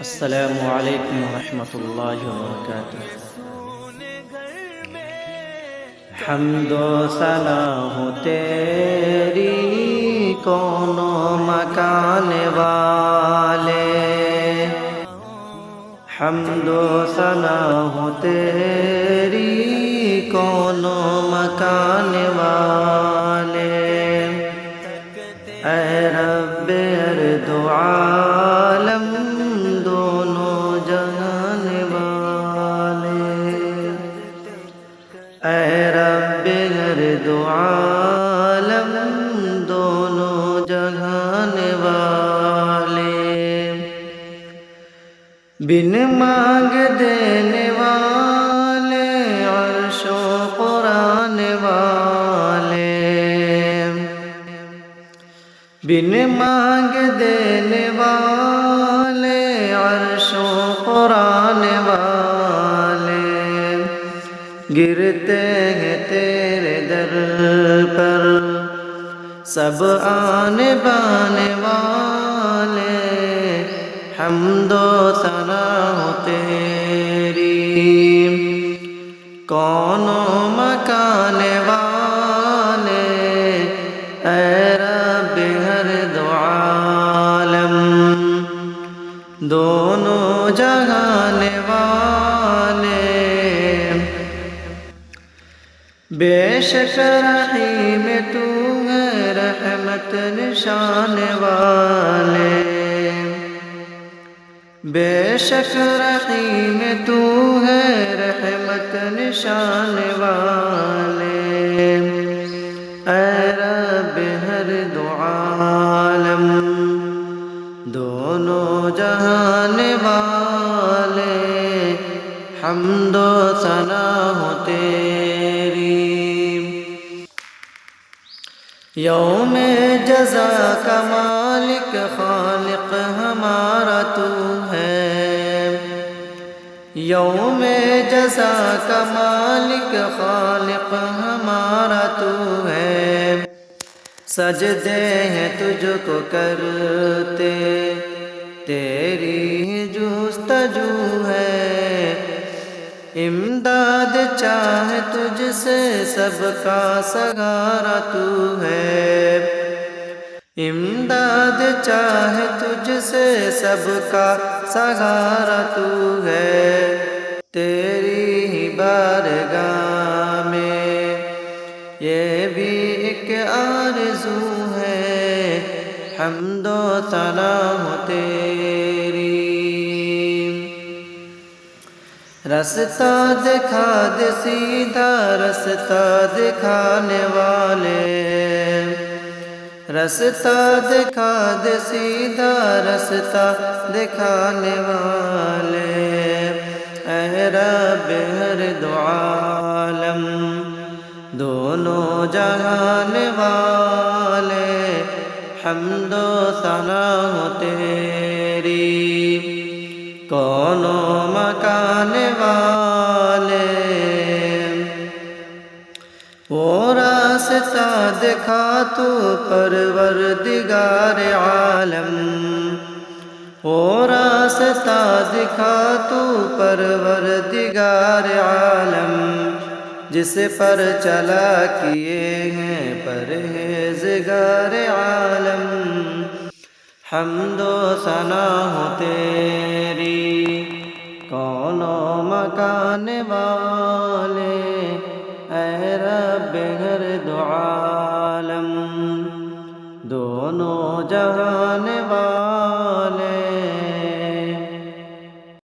السلام علیکم ورحمۃ اللہ وبرکاتہ۔ حمد و ثنا ہو تیری کون و مکان والے، حمد و ثنا ہو تیری کون و مکان والے، اے رب ارض و عالم دونوں جہان والے، اے رب ارض و عالم دونوں جہان والے، بن مانگ دینے والے عرش و قرآن والے، بن مانگ دینے والے عرش و قرآن والے، گرتے ہیں تیرے در پر سب آنے بانے والے، حمد و ثنا ہو تیری کون و مکان والے، اے رب ارض و عالم دونوں جہان والے، بے شک رحیم تو ہے رحمت نشان والے، بے شک رحیم تو ہے رحمت نشان والے، اے رب ارض و عالم دونوں جہان والے، حمد و ثنا ہو تیری، یوم جزا کا مالک خالق ہمارا تو ہے، یوم جزا کا مالک خالق ہمارا تو ہے، سجدے ہیں تجھ کو کرتے تیری جستجو ہے، امداد چاہے تجھ سے سب کا سہارا تو ہے، امداد چاہے تجھ سے سب کا سہارا تو ہے، تیری ہی بارگاہ میں یہ بھی ایک آرزو ہے، حمد و ثنا ہو تیری، رستہ دکھا دے سیدھا رستہ دکھانے والے، رستہ دکھا دے سیدھا رستہ دکھانے والے، اے رب ارض و عالم دونوں جہان والے، حمد و ثنا ہو تیری کون و مکان والے، وہ راستہ دکھا تو پروردگار عالم، وہ راستہ دکھا تو پروردگار عالم، جس پر چلا کیے ہیں پرہیزگار عالم، حمد و ثنا ہو تیری کون و مکان والے، اے رب ارض و عالم دونوں جہان والے۔